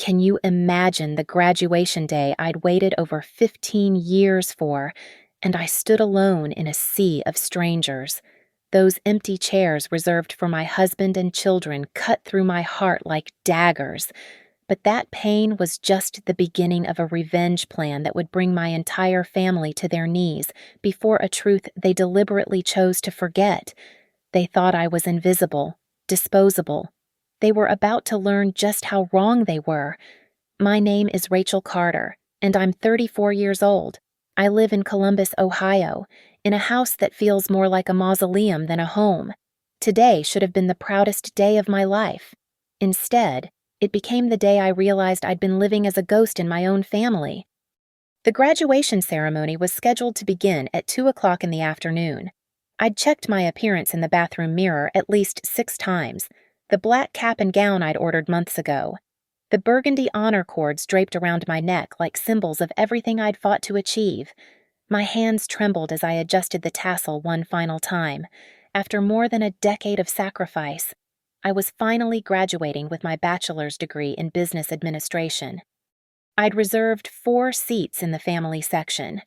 Can you imagine the graduation day I'd waited over 15 years for, and I stood alone in a sea of strangers? Those empty chairs reserved for my husband and children cut through my heart like daggers. But that pain was just the beginning of a revenge plan that would bring my entire family to their knees before a truth they deliberately chose to forget. They thought I was invisible, disposable. They were about to learn just how wrong they were. My name is Rachel Carter, and I'm 34 years old. I live in Columbus, Ohio, in a house that feels more like a mausoleum than a home. Today should have been the proudest day of my life. Instead, it became the day I realized I'd been living as a ghost in my own family. The graduation ceremony was scheduled to begin at 2 o'clock in the afternoon. I'd checked my appearance in the bathroom mirror at least 6 times, the black cap and gown I'd ordered months ago. The burgundy honor cords draped around my neck like symbols of everything I'd fought to achieve. My hands trembled as I adjusted the tassel one final time. After more than a decade of sacrifice, I was finally graduating with my bachelor's degree in business administration. I'd reserved 4 seats in the family section.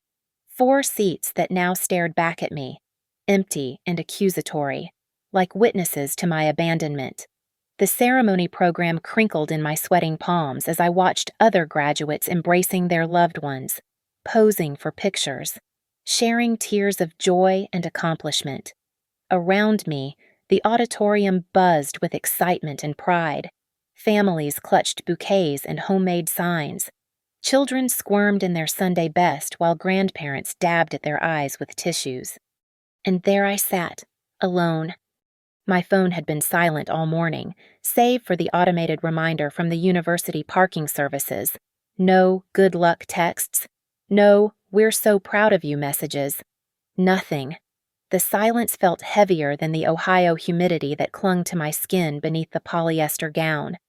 4 seats that now stared back at me, empty and accusatory, like witnesses to my abandonment. The ceremony program crinkled in my sweating palms as I watched other graduates embracing their loved ones, posing for pictures, sharing tears of joy and accomplishment. Around me, the auditorium buzzed with excitement and pride. Families clutched bouquets and homemade signs. Children squirmed in their Sunday best while grandparents dabbed at their eyes with tissues. And there I sat, alone. My phone had been silent all morning, save for the automated reminder from the university parking services. No good luck texts. No "we're so proud of you" messages. Nothing. The silence felt heavier than the Ohio humidity that clung to my skin beneath the polyester gown.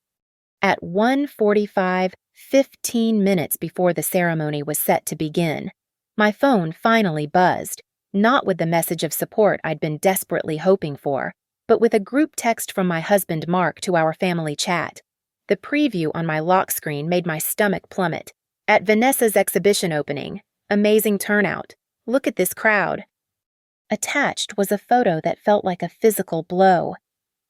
At 1:45, 15 minutes before the ceremony was set to begin, my phone finally buzzed, not with the message of support I'd been desperately hoping for, but with a group text from my husband Mark to our family chat. The preview on my lock screen made my stomach plummet. At Vanessa's exhibition opening, amazing turnout. Look at this crowd. Attached was a photo that felt like a physical blow.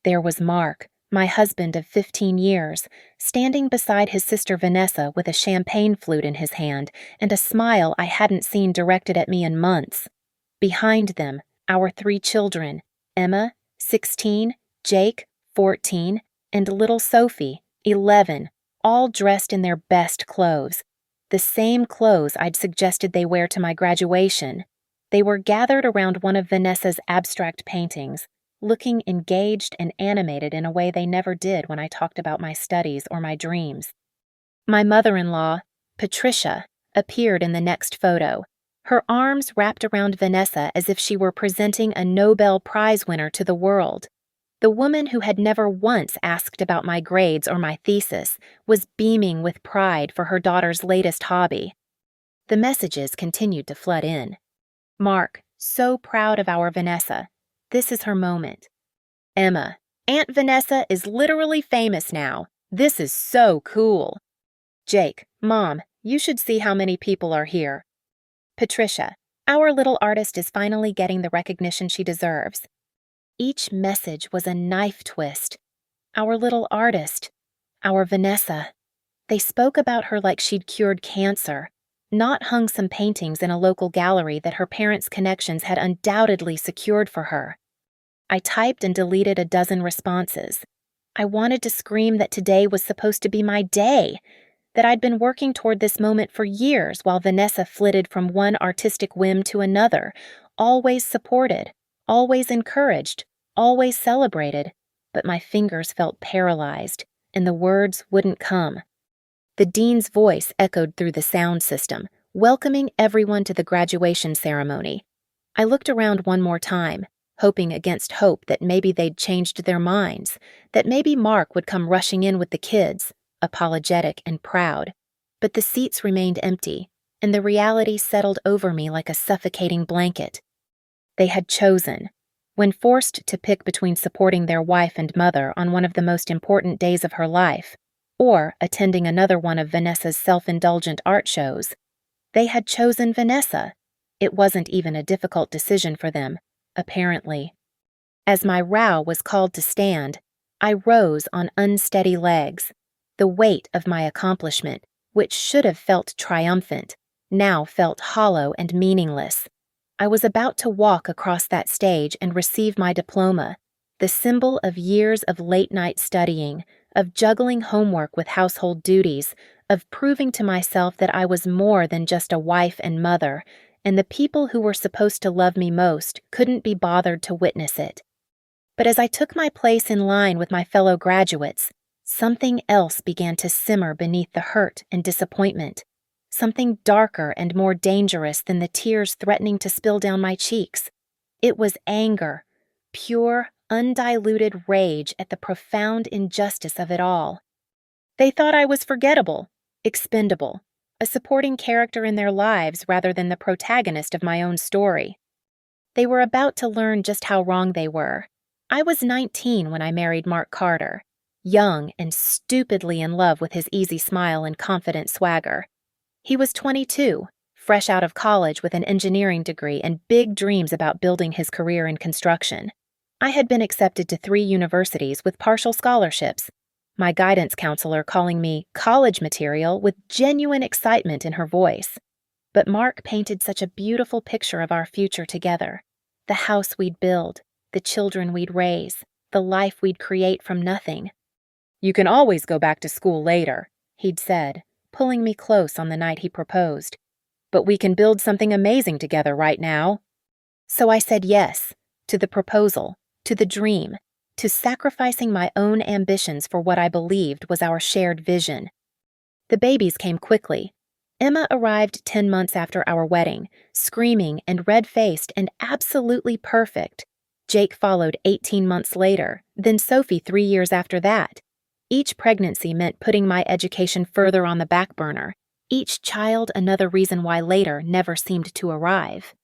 There was Mark, my husband of 15 years, standing beside his sister Vanessa with a champagne flute in his hand and a smile I hadn't seen directed at me in months. Behind them, our 3 children, Emma, 16, Jake, 14, and little Sophie, 11, all dressed in their best clothes. The same clothes I'd suggested they wear to my graduation. They were gathered around one of Vanessa's abstract paintings, looking engaged and animated in a way they never did when I talked about my studies or my dreams. My mother-in-law, Patricia, appeared in the next photo, her arms wrapped around Vanessa as if she were presenting a Nobel Prize winner to the world. The woman who had never once asked about my grades or my thesis was beaming with pride for her daughter's latest hobby. The messages continued to flood in. Mark, so proud of our Vanessa. This is her moment. Emma, Aunt Vanessa is literally famous now. This is so cool. Jake, Mom, you should see how many people are here. Patricia, our little artist is finally getting the recognition she deserves. Each message was a knife twist. Our little artist. Our Vanessa. They spoke about her like she'd cured cancer, not hung some paintings in a local gallery that her parents' connections had undoubtedly secured for her. I typed and deleted a dozen responses. I wanted to scream that today was supposed to be my day, that I'd been working toward this moment for years while Vanessa flitted from one artistic whim to another, always supported, always encouraged, always celebrated, but my fingers felt paralyzed, and the words wouldn't come. The dean's voice echoed through the sound system, welcoming everyone to the graduation ceremony. I looked around one more time, hoping against hope that maybe they'd changed their minds, that maybe Mark would come rushing in with the kids, apologetic and proud. But the seats remained empty, and the reality settled over me like a suffocating blanket. They had chosen. When forced to pick between supporting their wife and mother on one of the most important days of her life, or attending another one of Vanessa's self-indulgent art shows. They had chosen Vanessa. It wasn't even a difficult decision for them, apparently. As my row was called to stand, I rose on unsteady legs. The weight of my accomplishment, which should have felt triumphant, now felt hollow and meaningless. I was about to walk across that stage and receive my diploma, the symbol of years of late-night studying, of juggling homework with household duties, of proving to myself that I was more than just a wife and mother, and the people who were supposed to love me most couldn't be bothered to witness it. But as I took my place in line with my fellow graduates, something else began to simmer beneath the hurt and disappointment, something darker and more dangerous than the tears threatening to spill down my cheeks. It was anger, pure, undiluted rage at the profound injustice of it all. They thought I was forgettable, expendable, a supporting character in their lives rather than the protagonist of my own story. They were about to learn just how wrong they were. I was 19 when I married Mark Carter, young and stupidly in love with his easy smile and confident swagger. He was 22, fresh out of college with an engineering degree and big dreams about building his career in construction. I had been accepted to 3 universities with partial scholarships, my guidance counselor calling me college material with genuine excitement in her voice. But Mark painted such a beautiful picture of our future together, the house we'd build, the children we'd raise, the life we'd create from nothing. "You can always go back to school later," he'd said, pulling me close on the night he proposed. "But we can build something amazing together right now." So I said yes, to the proposal, to the dream, to sacrificing my own ambitions for what I believed was our shared vision. The babies came quickly. Emma arrived 10 months after our wedding, screaming and red-faced and absolutely perfect. Jake followed 18 months later, then Sophie 3 years after that. Each pregnancy meant putting my education further on the back burner, each child another reason why later never seemed to arrive.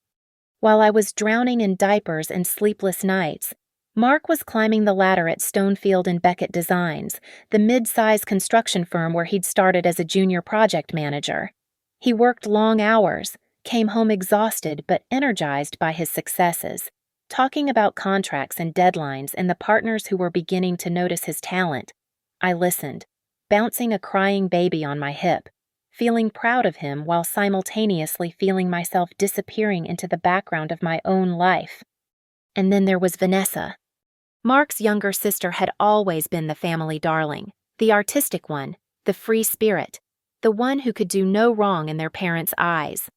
While I was drowning in diapers and sleepless nights, Mark was climbing the ladder at Stonefield and Beckett Designs, the mid-size construction firm where he'd started as a junior project manager. He worked long hours, came home exhausted but energized by his successes, talking about contracts and deadlines and the partners who were beginning to notice his talent. I listened, bouncing a crying baby on my hip, feeling proud of him while simultaneously feeling myself disappearing into the background of my own life. And then there was Vanessa. Mark's younger sister had always been the family darling, the artistic one, the free spirit, the one who could do no wrong in their parents' eyes.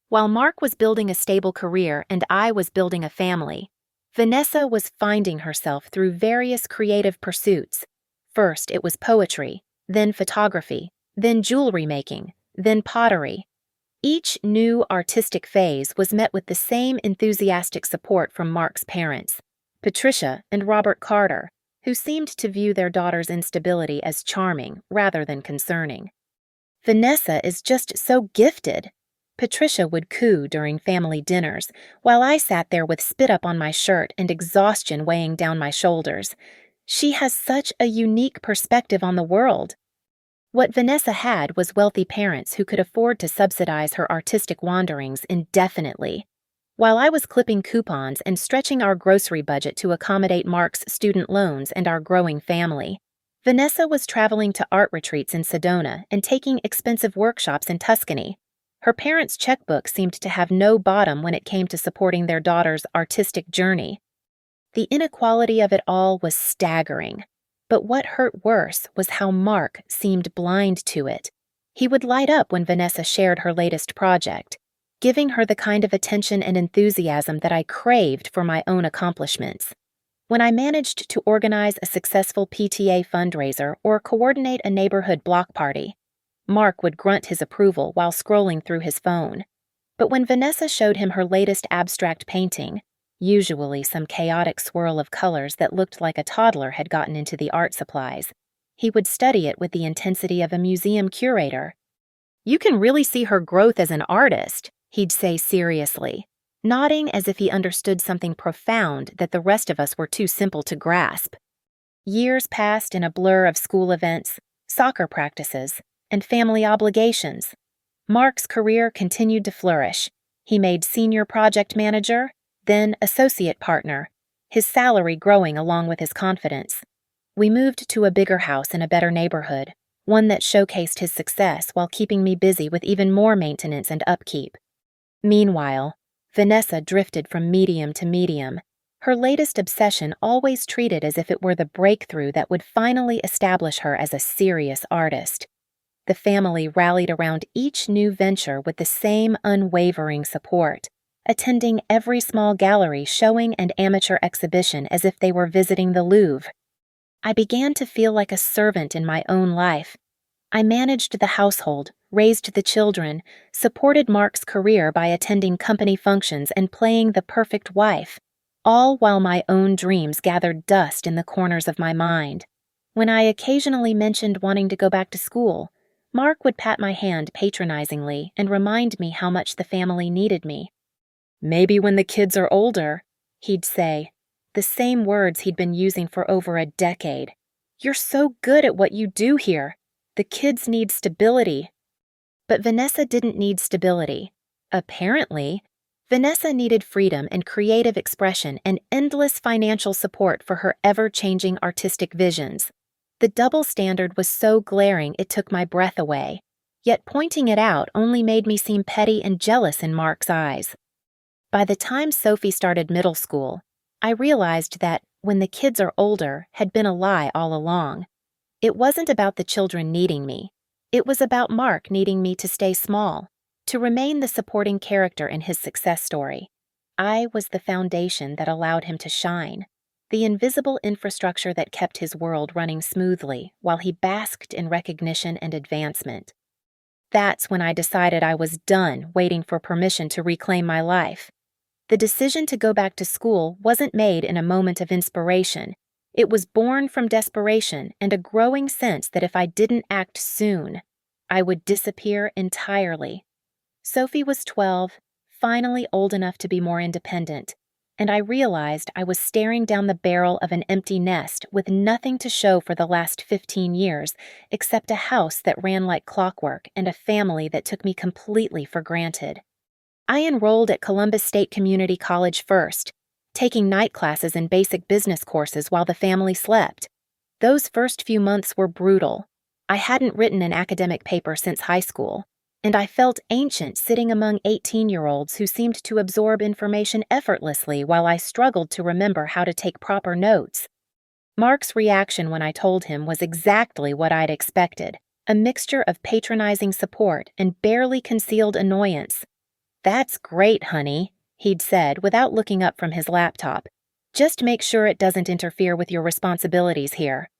While Mark was building a stable career and I was building a family, Vanessa was finding herself through various creative pursuits. First it was poetry, then photography, then jewelry making, then pottery. Each new artistic phase was met with the same enthusiastic support from Mark's parents, Patricia and Robert Carter, who seemed to view their daughter's instability as charming rather than concerning. "Vanessa is just so gifted," Patricia would coo during family dinners, while I sat there with spit up on my shirt and exhaustion weighing down my shoulders. "She has such a unique perspective on the world." What Vanessa had was wealthy parents who could afford to subsidize her artistic wanderings indefinitely. While I was clipping coupons and stretching our grocery budget to accommodate Mark's student loans and our growing family, Vanessa was traveling to art retreats in Sedona and taking expensive workshops in Tuscany. Her parents' checkbook seemed to have no bottom when it came to supporting their daughter's artistic journey. The inequality of it all was staggering. But what hurt worse was how Mark seemed blind to it. He would light up when Vanessa shared her latest project, giving her the kind of attention and enthusiasm that I craved for my own accomplishments. When I managed to organize a successful PTA fundraiser or coordinate a neighborhood block party, Mark would grunt his approval while scrolling through his phone. But when Vanessa showed him her latest abstract painting, usually some chaotic swirl of colors that looked like a toddler had gotten into the art supplies, he would study it with the intensity of a museum curator. "You can really see her growth as an artist," he'd say seriously, nodding as if he understood something profound that the rest of us were too simple to grasp. Years passed in a blur of school events, soccer practices, and family obligations. Mark's career continued to flourish. He made senior project manager, then associate partner, his salary growing along with his confidence. We moved to a bigger house in a better neighborhood, one that showcased his success while keeping me busy with even more maintenance and upkeep. Meanwhile, Vanessa drifted from medium to medium, her latest obsession always treated as if it were the breakthrough that would finally establish her as a serious artist. The family rallied around each new venture with the same unwavering support, attending every small gallery, showing, and amateur exhibition as if they were visiting the Louvre. I began to feel like a servant in my own life. I managed the household, raised the children, supported Mark's career by attending company functions and playing the perfect wife, all while my own dreams gathered dust in the corners of my mind. When I occasionally mentioned wanting to go back to school, Mark would pat my hand patronizingly and remind me how much the family needed me. "Maybe when the kids are older," he'd say, the same words he'd been using for over a decade. "You're so good at what you do here. The kids need stability." But Vanessa didn't need stability. Apparently, Vanessa needed freedom and creative expression and endless financial support for her ever-changing artistic visions. The double standard was so glaring it took my breath away, yet pointing it out only made me seem petty and jealous in Mark's eyes. By the time Sophie started middle school, I realized that "when the kids are older" had been a lie all along. It wasn't about the children needing me. It was about Mark needing me to stay small, to remain the supporting character in his success story. I was the foundation that allowed him to shine, the invisible infrastructure that kept his world running smoothly while he basked in recognition and advancement. That's when I decided I was done waiting for permission to reclaim my life. The decision to go back to school wasn't made in a moment of inspiration. It was born from desperation and a growing sense that if I didn't act soon, I would disappear entirely. Sophie was 12, finally old enough to be more independent, and I realized I was staring down the barrel of an empty nest with nothing to show for the last 15 years except a house that ran like clockwork and a family that took me completely for granted. I enrolled at Columbus State Community College first, taking night classes and basic business courses while the family slept. Those first few months were brutal. I hadn't written an academic paper since high school, and I felt ancient sitting among 18-year-olds who seemed to absorb information effortlessly while I struggled to remember how to take proper notes. Mark's reaction when I told him was exactly what I'd expected, a mixture of patronizing support and barely concealed annoyance. "That's great, honey," he'd said without looking up from his laptop. "Just make sure it doesn't interfere with your responsibilities here."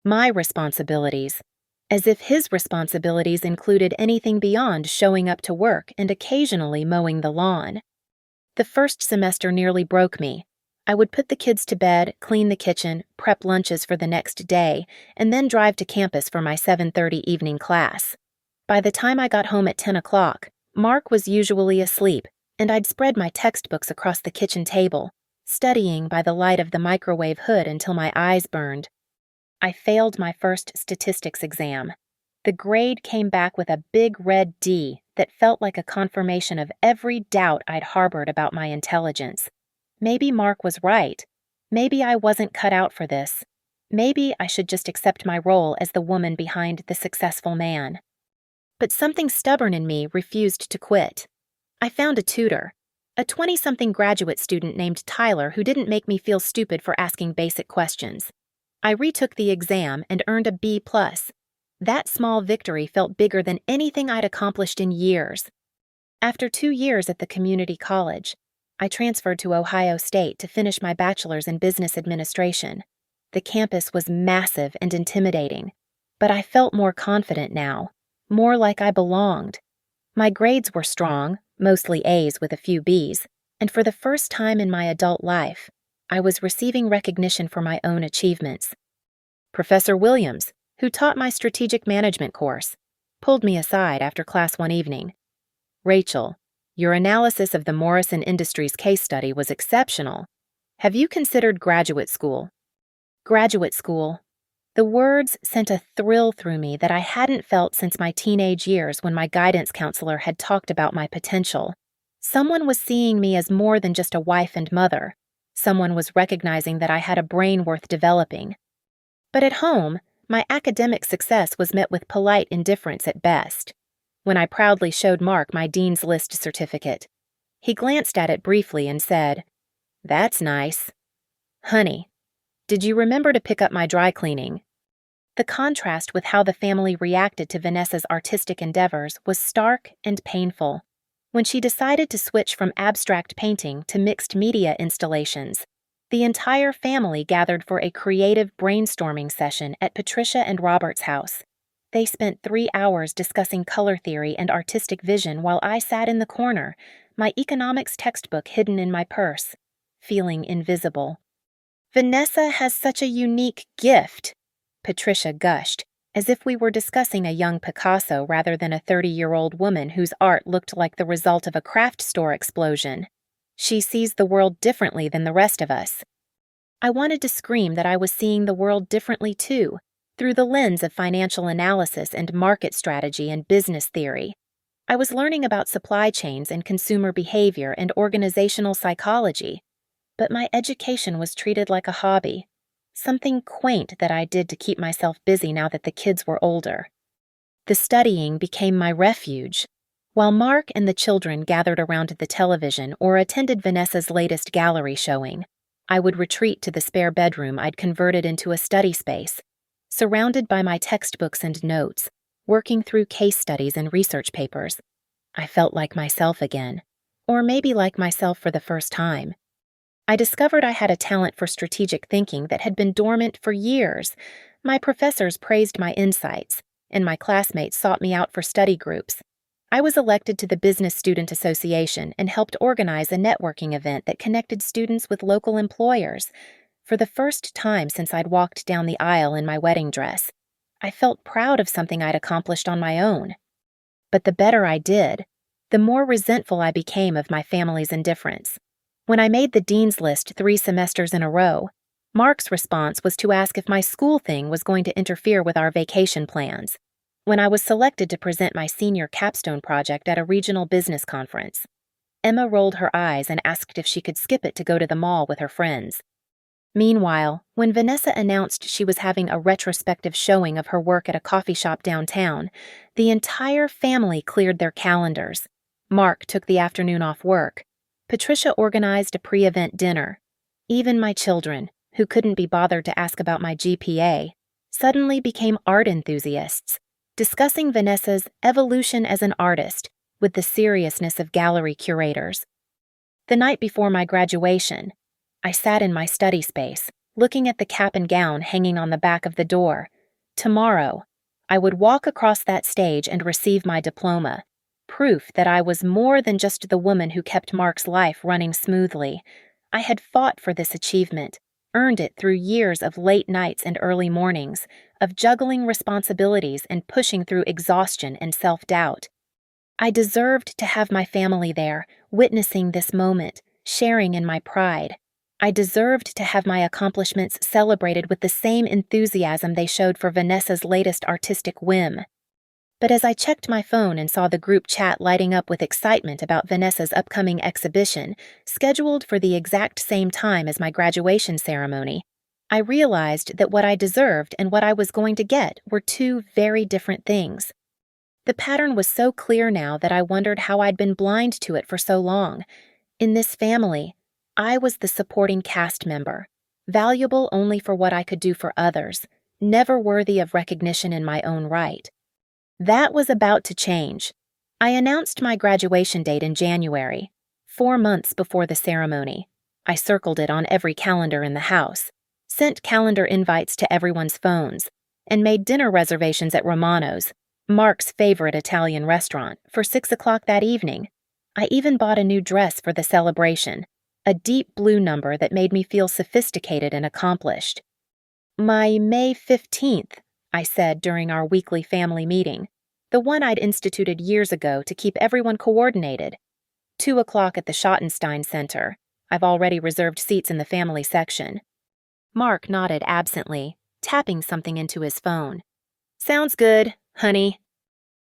My responsibilities. As if his responsibilities included anything beyond showing up to work and occasionally mowing the lawn. The first semester nearly broke me. I would put the kids to bed, clean the kitchen, prep lunches for the next day, and then drive to campus for my 7:30 evening class. By the time I got home at 10 o'clock, Mark was usually asleep, and I'd spread my textbooks across the kitchen table, studying by the light of the microwave hood until my eyes burned. I failed my first statistics exam. The grade came back with a big red D that felt like a confirmation of every doubt I'd harbored about my intelligence. Maybe Mark was right. Maybe I wasn't cut out for this. Maybe I should just accept my role as the woman behind the successful man. But something stubborn in me refused to quit. I found a tutor, a 20-something graduate student named Tyler who didn't make me feel stupid for asking basic questions. I retook the exam and earned a B+. That small victory felt bigger than anything I'd accomplished in years. After 2 years at the community college, I transferred to Ohio State to finish my bachelor's in business administration. The campus was massive and intimidating, but I felt more confident now, more like I belonged. My grades were strong, mostly A's with a few B's, and for the first time in my adult life, I was receiving recognition for my own achievements. Professor Williams, who taught my strategic management course, pulled me aside after class one evening. "Rachel, your analysis of the Morrison Industries case study was exceptional. Have you considered graduate school?" Graduate school. The words sent a thrill through me that I hadn't felt since my teenage years when my guidance counselor had talked about my potential. Someone was seeing me as more than just a wife and mother. Someone was recognizing that I had a brain worth developing. But at home, my academic success was met with polite indifference at best. When I proudly showed Mark my Dean's List certificate, he glanced at it briefly and said, "That's nice. Honey, did you remember to pick up my dry cleaning?" The contrast with how the family reacted to Vanessa's artistic endeavors was stark and painful. When she decided to switch from abstract painting to mixed media installations, the entire family gathered for a creative brainstorming session at Patricia and Robert's house. They spent 3 hours discussing color theory and artistic vision while I sat in the corner, my economics textbook hidden in my purse, feeling invisible. "Vanessa has such a unique gift," Patricia gushed, as if we were discussing a young Picasso rather than a 30-year-old woman whose art looked like the result of a craft store explosion. "She sees the world differently than the rest of us." I wanted to scream that I was seeing the world differently too, through the lens of financial analysis and market strategy and business theory. I was learning about supply chains and consumer behavior and organizational psychology, but my education was treated like a hobby, something quaint that I did to keep myself busy now that the kids were older. The studying became my refuge. While Mark and the children gathered around the television or attended Vanessa's latest gallery showing, I would retreat to the spare bedroom I'd converted into a study space, surrounded by my textbooks and notes, working through case studies and research papers. I felt like myself again, or maybe like myself for the first time. I discovered I had a talent for strategic thinking that had been dormant for years. My professors praised my insights, and my classmates sought me out for study groups. I was elected to the Business Student Association and helped organize a networking event that connected students with local employers. For the first time since I'd walked down the aisle in my wedding dress, I felt proud of something I'd accomplished on my own. But the better I did, the more resentful I became of my family's indifference. When I made the Dean's List 3 semesters in a row, Mark's response was to ask if my school thing was going to interfere with our vacation plans. When I was selected to present my senior capstone project at a regional business conference, Emma rolled her eyes and asked if she could skip it to go to the mall with her friends. Meanwhile, when Vanessa announced she was having a retrospective showing of her work at a coffee shop downtown, the entire family cleared their calendars. Mark took the afternoon off work. Patricia organized a pre-event dinner. Even my children, who couldn't be bothered to ask about my GPA, suddenly became art enthusiasts, discussing Vanessa's evolution as an artist with the seriousness of gallery curators. The night before my graduation, I sat in my study space, looking at the cap and gown hanging on the back of the door. Tomorrow, I would walk across that stage and receive my diploma, proof that I was more than just the woman who kept Mark's life running smoothly. I had fought for this achievement, earned it through years of late nights and early mornings, of juggling responsibilities and pushing through exhaustion and self-doubt. I deserved to have my family there, witnessing this moment, sharing in my pride. I deserved to have my accomplishments celebrated with the same enthusiasm they showed for Vanessa's latest artistic whim. But as I checked my phone and saw the group chat lighting up with excitement about Vanessa's upcoming exhibition, scheduled for the exact same time as my graduation ceremony, I realized that what I deserved and what I was going to get were 2 very different things. The pattern was so clear now that I wondered how I'd been blind to it for so long. In this family, I was the supporting cast member, valuable only for what I could do for others, never worthy of recognition in my own right. That was about to change. I announced my graduation date in January, 4 months before the ceremony. I circled it on every calendar in the house, sent calendar invites to everyone's phones, and made dinner reservations at Romano's, Mark's favorite Italian restaurant, for 6 o'clock that evening. I even bought a new dress for the celebration, a deep blue number that made me feel sophisticated and accomplished. "My May 15th, I said during our weekly family meeting, the one I'd instituted years ago to keep everyone coordinated. 2 o'clock at the Schottenstein Center. I've already reserved seats in the family section." Mark nodded absently, tapping something into his phone. "Sounds good, honey."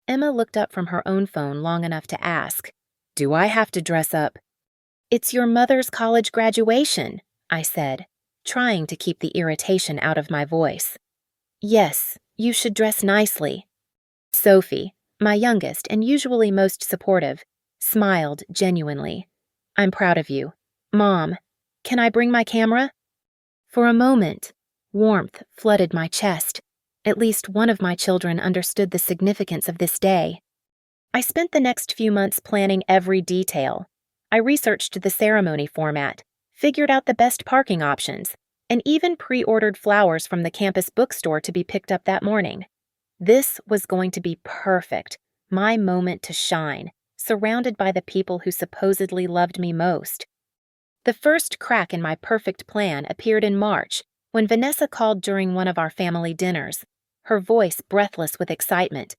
Emma looked up from her own phone long enough to ask, "Do I have to dress up?" "It's your mother's college graduation," I said, trying to keep the irritation out of my voice. "Yes, you should dress nicely." Sophie, my youngest and usually most supportive, smiled genuinely. "I'm proud of you. Mom, can I bring my camera?" For a moment, warmth flooded my chest. At least one of my children understood the significance of this day. I spent the next few months planning every detail. I researched the ceremony format, figured out the best parking options, and even pre-ordered flowers from the campus bookstore to be picked up that morning. This was going to be perfect, my moment to shine, surrounded by the people who supposedly loved me most. The first crack in my perfect plan appeared in March, when Vanessa called during one of our family dinners, her voice breathless with excitement.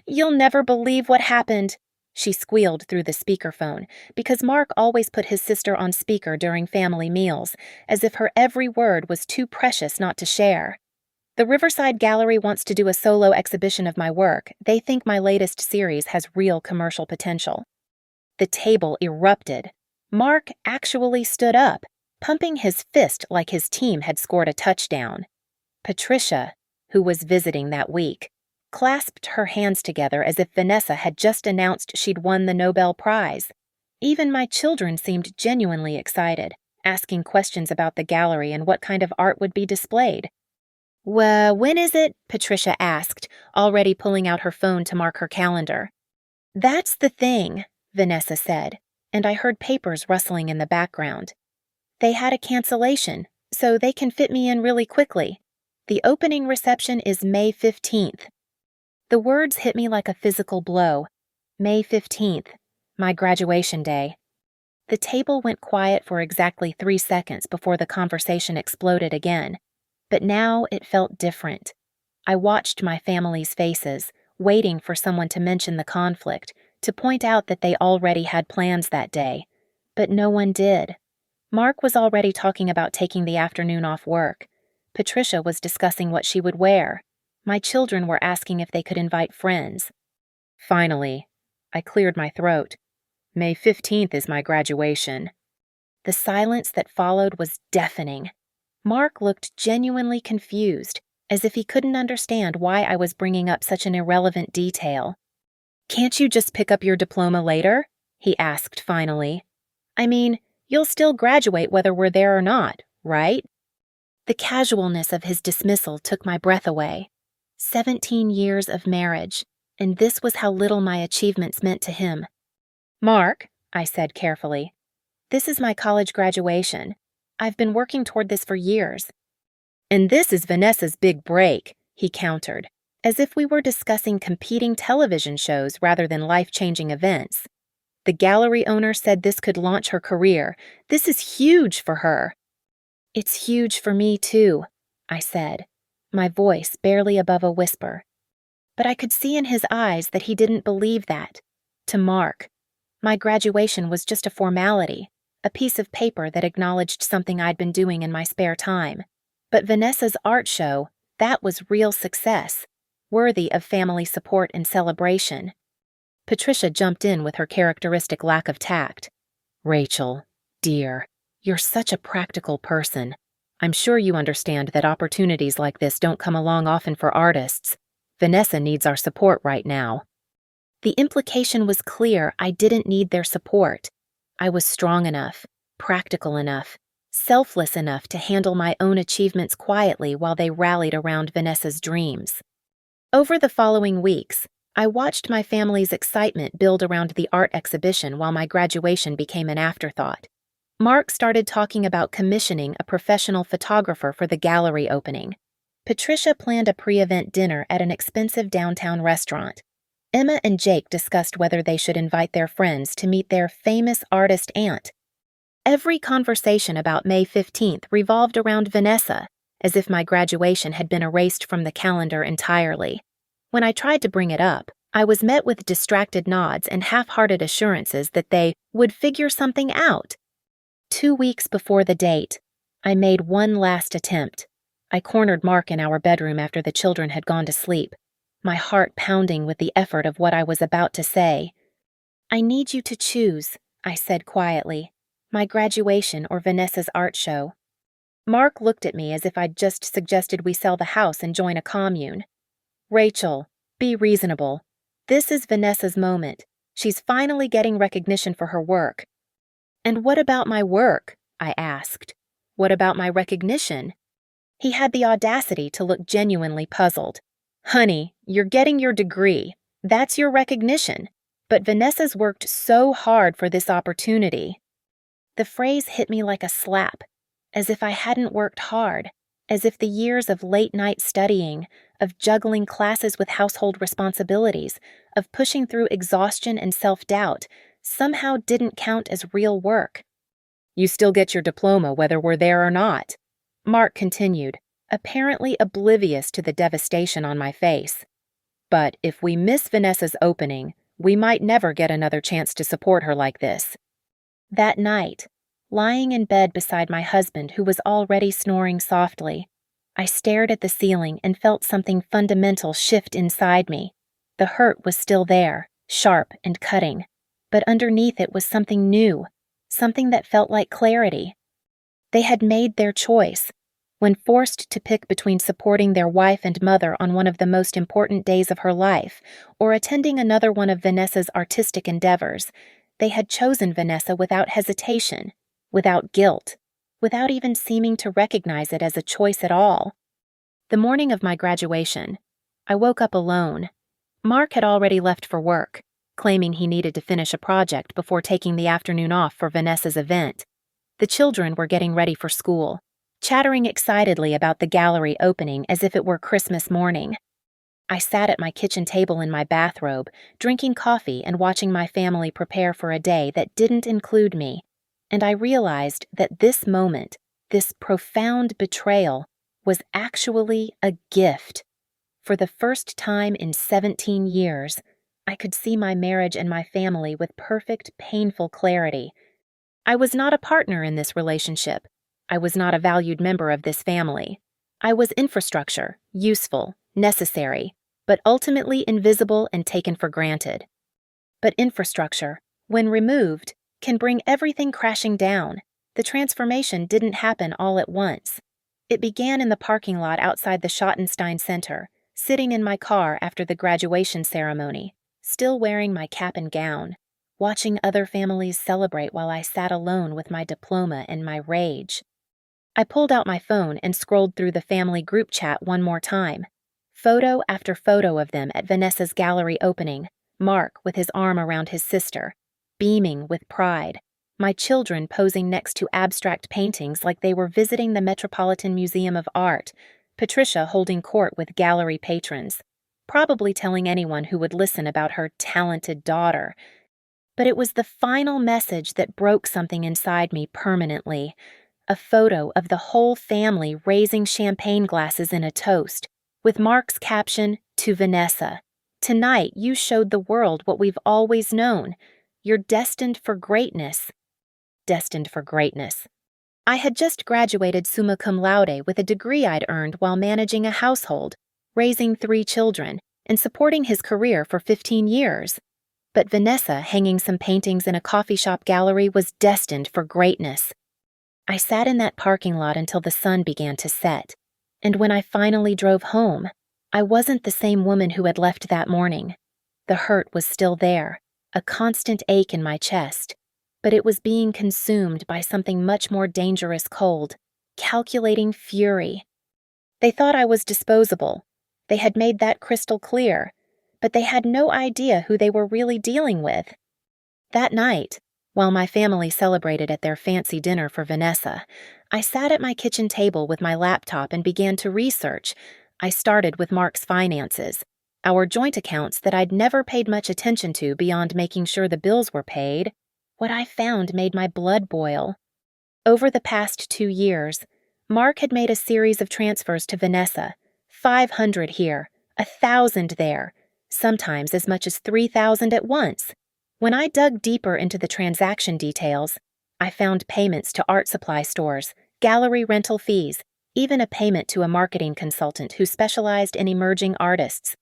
"You'll never believe what happened," she squealed through the speakerphone, because Mark always put his sister on speaker during family meals, as if her every word was too precious not to share. "The Riverside Gallery wants to do a solo exhibition of my work. They think my latest series has real commercial potential." The table erupted. Mark actually stood up, pumping his fist like his team had scored a touchdown. Patricia, who was visiting that week, clasped her hands together as if Vanessa had just announced she'd won the Nobel Prize. Even my children seemed genuinely excited, asking questions about the gallery and what kind of art would be displayed. "Well, when is it?" Patricia asked, already pulling out her phone to mark her calendar. "That's the thing," Vanessa said, and I heard papers rustling in the background. "They had a cancellation, so they can fit me in really quickly. The opening reception is May 15th. The words hit me like a physical blow. May 15th, my graduation day. The table went quiet for exactly 3 seconds before the conversation exploded again. But now it felt different. I watched my family's faces, waiting for someone to mention the conflict, to point out that they already had plans that day. But no one did. Mark was already talking about taking the afternoon off work. Patricia was discussing what she would wear. My children were asking if they could invite friends. Finally, I cleared my throat. May 15th is my graduation. The silence that followed was deafening. Mark looked genuinely confused, as if he couldn't understand why I was bringing up such an irrelevant detail. "Can't you just pick up your diploma later?" he asked finally. "I mean, you'll still graduate whether we're there or not, right?" The casualness of his dismissal took my breath away. 17 years of marriage, and this was how little my achievements meant to him. "Mark," I said carefully, "this is my college graduation. I've been working toward this for years." "And this is Vanessa's big break," he countered, as if we were discussing competing television shows rather than life-changing events. "The gallery owner said this could launch her career. This is huge for her." "It's huge for me, too," I said, my voice barely above a whisper. But I could see in his eyes that he didn't believe that. To Mark, my graduation was just a formality, a piece of paper that acknowledged something I'd been doing in my spare time. But Vanessa's art show, that was real success, worthy of family support and celebration. Patricia jumped in with her characteristic lack of tact. "Rachel, dear, you're such a practical person. I'm sure you understand that opportunities like this don't come along often for artists. Vanessa needs our support right now." The implication was clear. I didn't need their support. I was strong enough, practical enough, selfless enough to handle my own achievements quietly while they rallied around Vanessa's dreams. Over the following weeks, I watched my family's excitement build around the art exhibition while my graduation became an afterthought. Mark started talking about commissioning a professional photographer for the gallery opening. Patricia planned a pre-event dinner at an expensive downtown restaurant. Emma and Jake discussed whether they should invite their friends to meet their famous artist aunt. Every conversation about May 15th revolved around Vanessa, as if my graduation had been erased from the calendar entirely. When I tried to bring it up, I was met with distracted nods and half-hearted assurances that they would figure something out. 2 weeks before the date, I made one last attempt. I cornered Mark in our bedroom after the children had gone to sleep, my heart pounding with the effort of what I was about to say. "I need you to choose," I said quietly, "my graduation or Vanessa's art show." Mark looked at me as if I'd just suggested we sell the house and join a commune. "Rachel, be reasonable. This is Vanessa's moment. She's finally getting recognition for her work." "And what about my work?" I asked. "What about my recognition?" He had the audacity to look genuinely puzzled. "Honey, you're getting your degree. That's your recognition. But Vanessa's worked so hard for this opportunity." The phrase hit me like a slap, as if I hadn't worked hard, as if the years of late-night studying, of juggling classes with household responsibilities, of pushing through exhaustion and self-doubt, somehow didn't count as real work. "You still get your diploma whether we're there or not," Mark continued, apparently oblivious to the devastation on my face. "But if we miss Vanessa's opening, we might never get another chance to support her like this." That night, lying in bed beside my husband who was already snoring softly, I stared at the ceiling and felt something fundamental shift inside me. The hurt was still there, sharp and cutting, but underneath it was something new, something that felt like clarity. They had made their choice. When forced to pick between supporting their wife and mother on one of the most important days of her life or attending another one of Vanessa's artistic endeavors, they had chosen Vanessa without hesitation, without guilt, without even seeming to recognize it as a choice at all. The morning of my graduation, I woke up alone. Mark had already left for work, claiming he needed to finish a project before taking the afternoon off for Vanessa's event. The children were getting ready for school, chattering excitedly about the gallery opening as if it were Christmas morning. I sat at my kitchen table in my bathrobe, drinking coffee and watching my family prepare for a day that didn't include me, and I realized that this moment, this profound betrayal, was actually a gift. For the first time in 17 years, I could see my marriage and my family with perfect, painful clarity. I was not a partner in this relationship. I was not a valued member of this family. I was infrastructure, useful, necessary, but ultimately invisible and taken for granted. But infrastructure, when removed, can bring everything crashing down. The transformation didn't happen all at once. It began in the parking lot outside the Schottenstein Center, sitting in my car after the graduation ceremony, still wearing my cap and gown, watching other families celebrate while I sat alone with my diploma and my rage. I pulled out my phone and scrolled through the family group chat one more time. Photo after photo of them at Vanessa's gallery opening, Mark with his arm around his sister, beaming with pride, my children posing next to abstract paintings like they were visiting the Metropolitan Museum of Art, Patricia holding court with gallery patrons, probably telling anyone who would listen about her talented daughter. But it was the final message that broke something inside me permanently. A photo of the whole family raising champagne glasses in a toast, with Mark's caption, "To Vanessa. Tonight you showed the world what we've always known. You're destined for greatness." Destined for greatness. I had just graduated summa cum laude with a degree I'd earned while managing a household, raising 3 children, and supporting his career for 15 years. But Vanessa hanging some paintings in a coffee shop gallery was destined for greatness. I sat in that parking lot until the sun began to set, and when I finally drove home, I wasn't the same woman who had left that morning. The hurt was still there, a constant ache in my chest, but it was being consumed by something much more dangerous cold, calculating fury. They thought I was disposable. They had made that crystal clear, but they had no idea who they were really dealing with. That night, while my family celebrated at their fancy dinner for Vanessa, I sat at my kitchen table with my laptop and began to research. I started with Mark's finances, our joint accounts that I'd never paid much attention to beyond making sure the bills were paid. What I found made my blood boil. Over the past 2 years, Mark had made a series of transfers to Vanessa, 500 here, 1,000 there, sometimes as much as 3,000 at once. When I dug deeper into the transaction details, I found payments to art supply stores, gallery rental fees, even a payment to a marketing consultant who specialized in emerging artists.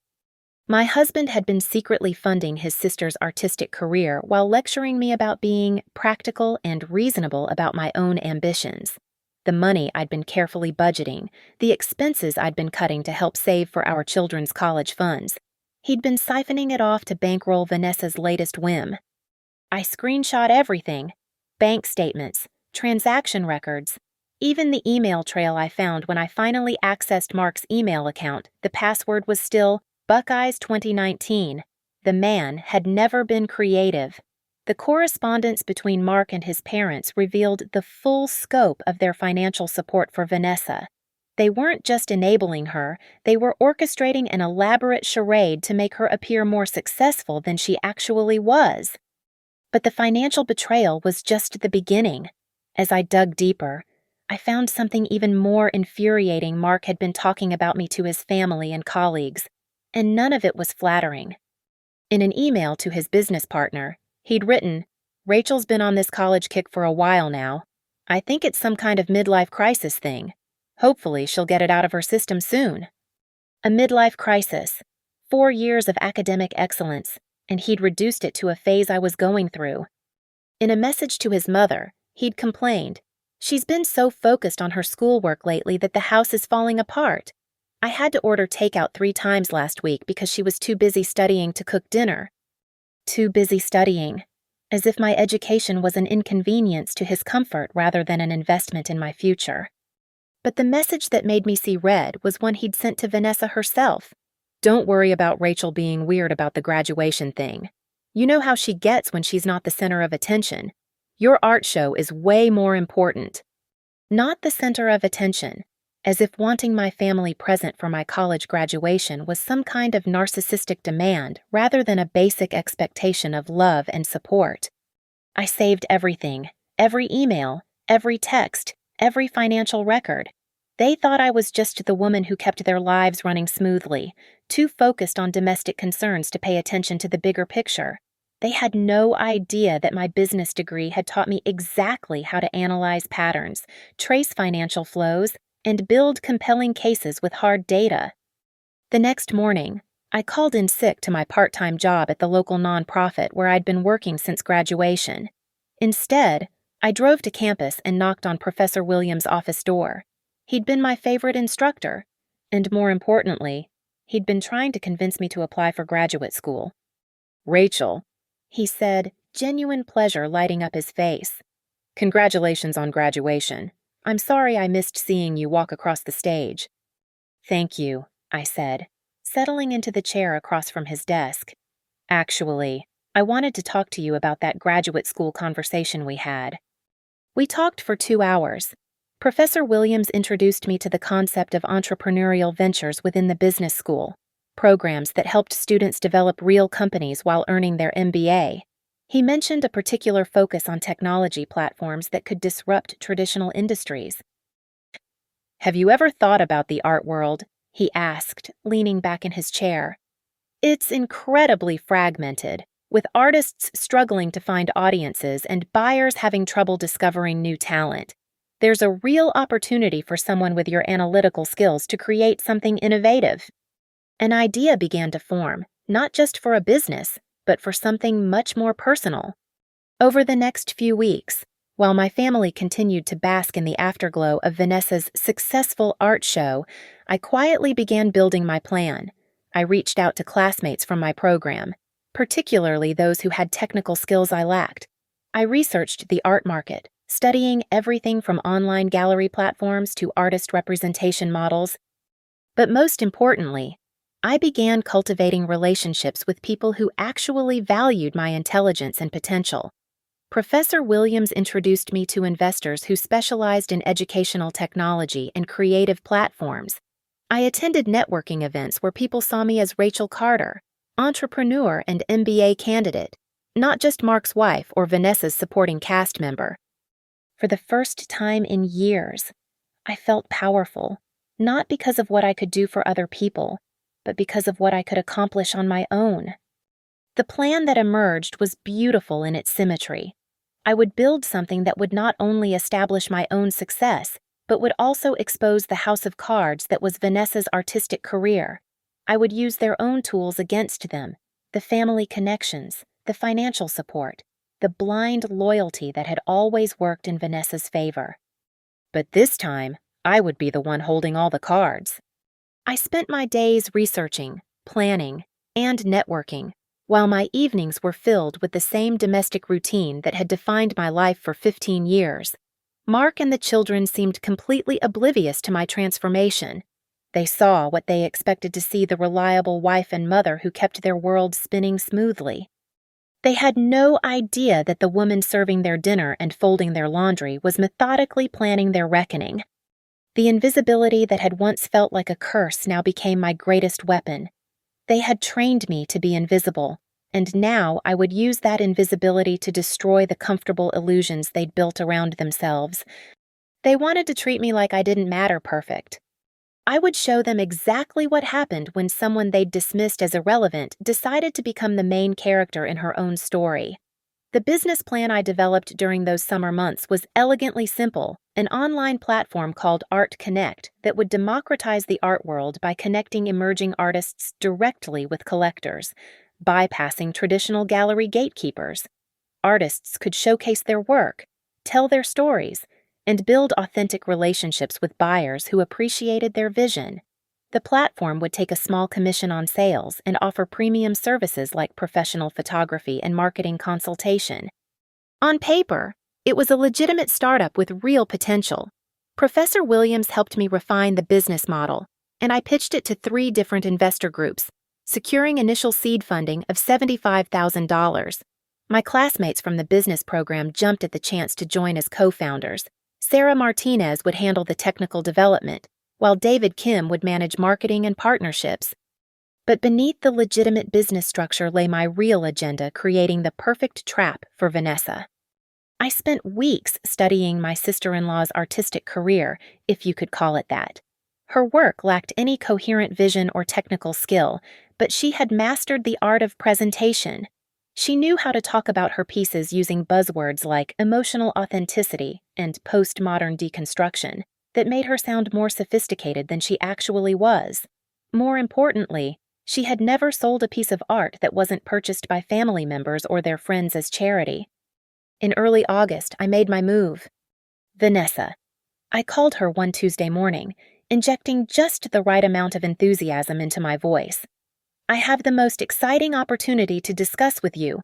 My husband had been secretly funding his sister's artistic career while lecturing me about being practical and reasonable about my own ambitions. The money I'd been carefully budgeting, the expenses I'd been cutting to help save for our children's college funds. He'd been siphoning it off to bankroll Vanessa's latest whim. I screenshot everything: bank statements, transaction records, even the email trail I found when I finally accessed Mark's email account. The password was still Buckeyes 2019. The man had never been creative. The correspondence between Mark and his parents revealed the full scope of their financial support for Vanessa. They weren't just enabling her, they were orchestrating an elaborate charade to make her appear more successful than she actually was. But the financial betrayal was just the beginning. As I dug deeper, I found something even more infuriating. Mark had been talking about me to his family and colleagues, and none of it was flattering. In an email to his business partner, he'd written, "Rachel's been on this college kick for a while now. I think it's some kind of midlife crisis thing. Hopefully she'll get it out of her system soon." A midlife crisis. 4 years of academic excellence, and he'd reduced it to a phase I was going through. In a message to his mother, he'd complained, "She's been so focused on her schoolwork lately that the house is falling apart. I had to order takeout 3 times last week because she was too busy studying to cook dinner." Too busy studying, as if my education was an inconvenience to his comfort rather than an investment in my future. But the message that made me see red was one he'd sent to Vanessa herself. "Don't worry about Rachel being weird about the graduation thing. You know how she gets when she's not the center of attention. Your art show is way more important." Not the center of attention, as if wanting my family present for my college graduation was some kind of narcissistic demand rather than a basic expectation of love and support. I saved everything, every email, every text, every financial record. They thought I was just the woman who kept their lives running smoothly, too focused on domestic concerns to pay attention to the bigger picture. They had no idea that my business degree had taught me exactly how to analyze patterns, trace financial flows, and build compelling cases with hard data. The next morning, I called in sick to my part-time job at the local nonprofit where I'd been working since graduation. Instead, I drove to campus and knocked on Professor Williams' office door. He'd been my favorite instructor, and more importantly, he'd been trying to convince me to apply for graduate school. "Rachel," he said, genuine pleasure lighting up his face. "Congratulations on graduation. I'm sorry I missed seeing you walk across the stage." "Thank you," I said, settling into the chair across from his desk. "Actually, I wanted to talk to you about that graduate school conversation we had." We talked for 2 hours. Professor Williams introduced me to the concept of entrepreneurial ventures within the business school, programs that helped students develop real companies while earning their MBA. He mentioned a particular focus on technology platforms that could disrupt traditional industries. "Have you ever thought about the art world?" he asked, leaning back in his chair. "It's incredibly fragmented, with artists struggling to find audiences and buyers having trouble discovering new talent. There's a real opportunity for someone with your analytical skills to create something innovative." An idea began to form, not just for a business, but for something much more personal. Over the next few weeks, while my family continued to bask in the afterglow of Vanessa's successful art show, I quietly began building my plan. I reached out to classmates from my program, particularly those who had technical skills I lacked. I researched the art market, studying everything from online gallery platforms to artist representation models. But most importantly, I began cultivating relationships with people who actually valued my intelligence and potential. Professor Williams introduced me to investors who specialized in educational technology and creative platforms. I attended networking events where people saw me as Rachel Carter, entrepreneur and MBA candidate, not just Mark's wife or Vanessa's supporting cast member. For the first time in years, I felt powerful, not because of what I could do for other people, but because of what I could accomplish on my own. The plan that emerged was beautiful in its symmetry. I would build something that would not only establish my own success, but would also expose the house of cards that was Vanessa's artistic career. I would use their own tools against them, the family connections, the financial support, the blind loyalty that had always worked in Vanessa's favor. But this time, I would be the one holding all the cards. I spent my days researching, planning, and networking, while my evenings were filled with the same domestic routine that had defined my life for 15 years. Mark and the children seemed completely oblivious to my transformation. They saw what they expected to see: the reliable wife and mother who kept their world spinning smoothly. They had no idea that the woman serving their dinner and folding their laundry was methodically planning their reckoning. The invisibility that had once felt like a curse now became my greatest weapon. They had trained me to be invisible, and now I would use that invisibility to destroy the comfortable illusions they'd built around themselves. They wanted to treat me like I didn't matter perfect. I would show them exactly what happened when someone they'd dismissed as irrelevant decided to become the main character in her own story. The business plan I developed during those summer months was elegantly simple: an online platform called Art Connect that would democratize the art world by connecting emerging artists directly with collectors, bypassing traditional gallery gatekeepers. Artists could showcase their work, tell their stories, and build authentic relationships with buyers who appreciated their vision. The platform would take a small commission on sales and offer premium services like professional photography and marketing consultation. On paper, it was a legitimate startup with real potential. Professor Williams helped me refine the business model, and I pitched it to 3 different investor groups, securing initial seed funding of $75,000. My classmates from the business program jumped at the chance to join as co-founders. Sarah Martinez would handle the technical development, while David Kim would manage marketing and partnerships. But beneath the legitimate business structure lay my real agenda: creating the perfect trap for Vanessa. I spent weeks studying my sister-in-law's artistic career, if you could call it that. Her work lacked any coherent vision or technical skill, but she had mastered the art of presentation. She knew how to talk about her pieces using buzzwords like emotional authenticity and postmodern deconstruction that made her sound more sophisticated than she actually was. More importantly, she had never sold a piece of art that wasn't purchased by family members or their friends as charity. In early August, I made my move. Vanessa. I called her one Tuesday morning, injecting just the right amount of enthusiasm into my voice. I have the most exciting opportunity to discuss with you.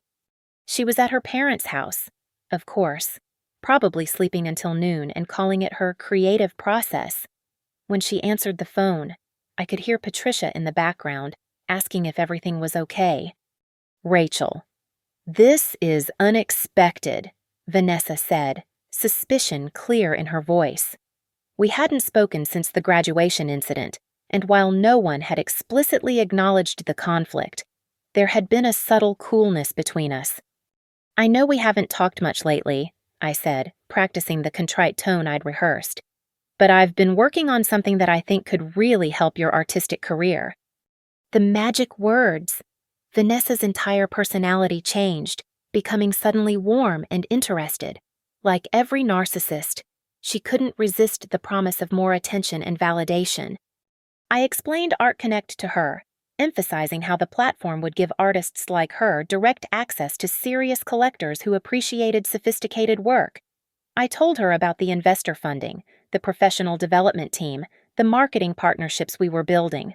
She was at her parents' house, of course, probably sleeping until noon and calling it her creative process. When she answered the phone, I could hear Patricia in the background, asking if everything was okay. "Rachel, this is unexpected," Vanessa said, suspicion clear in her voice. We hadn't spoken since the graduation incident, and while no one had explicitly acknowledged the conflict, there had been a subtle coolness between us. "I know we haven't talked much lately," I said, practicing the contrite tone I'd rehearsed, "but I've been working on something that I think could really help your artistic career." The magic words! Vanessa's entire personality changed, becoming suddenly warm and interested. Like every narcissist, she couldn't resist the promise of more attention and validation. I explained Art Connect to her, emphasizing how the platform would give artists like her direct access to serious collectors who appreciated sophisticated work. I told her about the investor funding, the professional development team, the marketing partnerships we were building.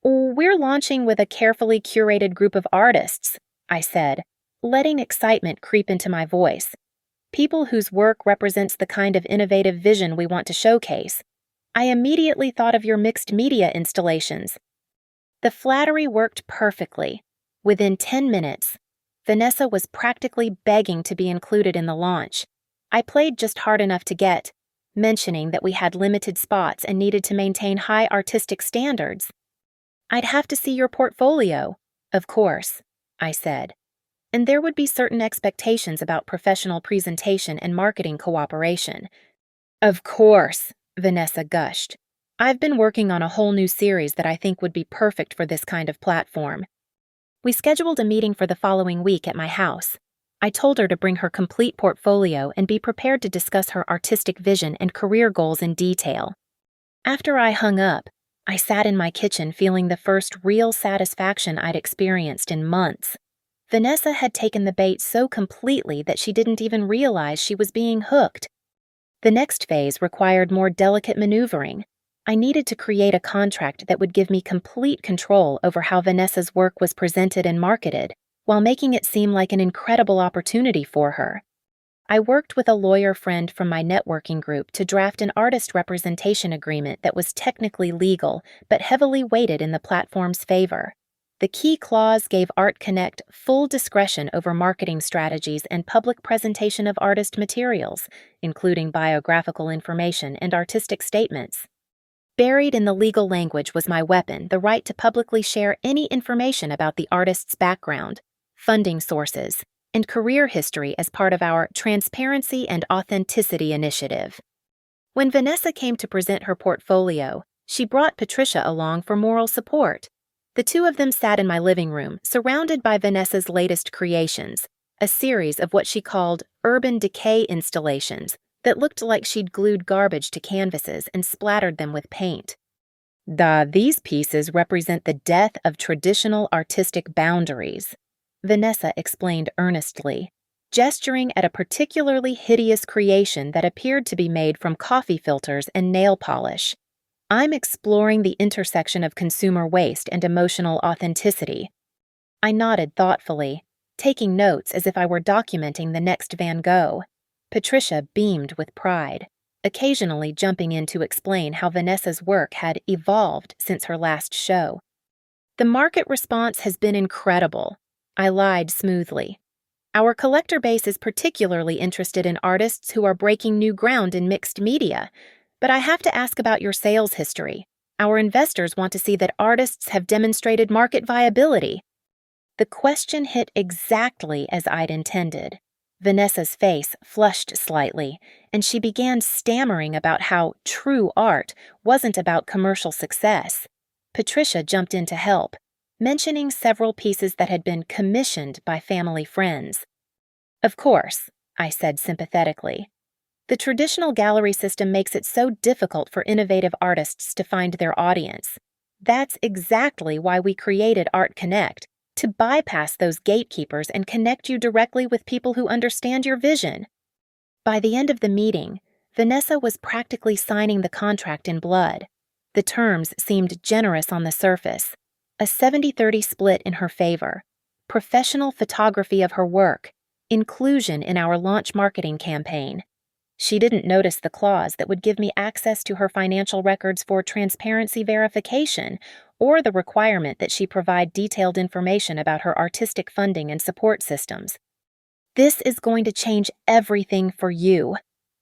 "We're launching with a carefully curated group of artists," I said, letting excitement creep into my voice. "People whose work represents the kind of innovative vision we want to showcase. I immediately thought of your mixed media installations." The flattery worked perfectly. Within 10 minutes, Vanessa was practically begging to be included in the launch. I played just hard enough to get, mentioning that we had limited spots and needed to maintain high artistic standards. "I'd have to see your portfolio." "Of course," I said. "And there would be certain expectations about professional presentation and marketing cooperation." "Of course," Vanessa gushed. "I've been working on a whole new series that I think would be perfect for this kind of platform." We scheduled a meeting for the following week at my house. I told her to bring her complete portfolio and be prepared to discuss her artistic vision and career goals in detail. After I hung up, I sat in my kitchen feeling the first real satisfaction I'd experienced in months. Vanessa had taken the bait so completely that she didn't even realize she was being hooked. The next phase required more delicate maneuvering. I needed to create a contract that would give me complete control over how Vanessa's work was presented and marketed, while making it seem like an incredible opportunity for her. I worked with a lawyer friend from my networking group to draft an artist representation agreement that was technically legal, but heavily weighted in the platform's favor. The key clause gave Art Connect full discretion over marketing strategies and public presentation of artist materials, including biographical information and artistic statements. Buried in the legal language was my weapon, the right to publicly share any information about the artist's background, funding sources, and career history as part of our Transparency and Authenticity initiative. When Vanessa came to present her portfolio, she brought Patricia along for moral support. The two of them sat in my living room, surrounded by Vanessa's latest creations, a series of what she called urban decay installations that looked like she'd glued garbage to canvases and splattered them with paint. These pieces represent the death of traditional artistic boundaries," Vanessa explained earnestly, gesturing at a particularly hideous creation that appeared to be made from coffee filters and nail polish. "I'm exploring the intersection of consumer waste and emotional authenticity." I nodded thoughtfully, taking notes as if I were documenting the next Van Gogh. Patricia beamed with pride, occasionally jumping in to explain how Vanessa's work had evolved since her last show. "The market response has been incredible," I lied smoothly. "Our collector base is particularly interested in artists who are breaking new ground in mixed media. But I have to ask about your sales history. Our investors want to see that artists have demonstrated market viability." The question hit exactly as I'd intended. Vanessa's face flushed slightly, and she began stammering about how true art wasn't about commercial success. Patricia jumped in to help, mentioning several pieces that had been commissioned by family friends. "Of course," I said sympathetically. "The traditional gallery system makes it so difficult for innovative artists to find their audience. That's exactly why we created Art Connect, to bypass those gatekeepers and connect you directly with people who understand your vision." By the end of the meeting, Vanessa was practically signing the contract in blood. The terms seemed generous on the surface, a 70-30 split in her favor, professional photography of her work, inclusion in our launch marketing campaign. She didn't notice the clause that would give me access to her financial records for transparency verification, or the requirement that she provide detailed information about her artistic funding and support systems. "This is going to change everything for you,"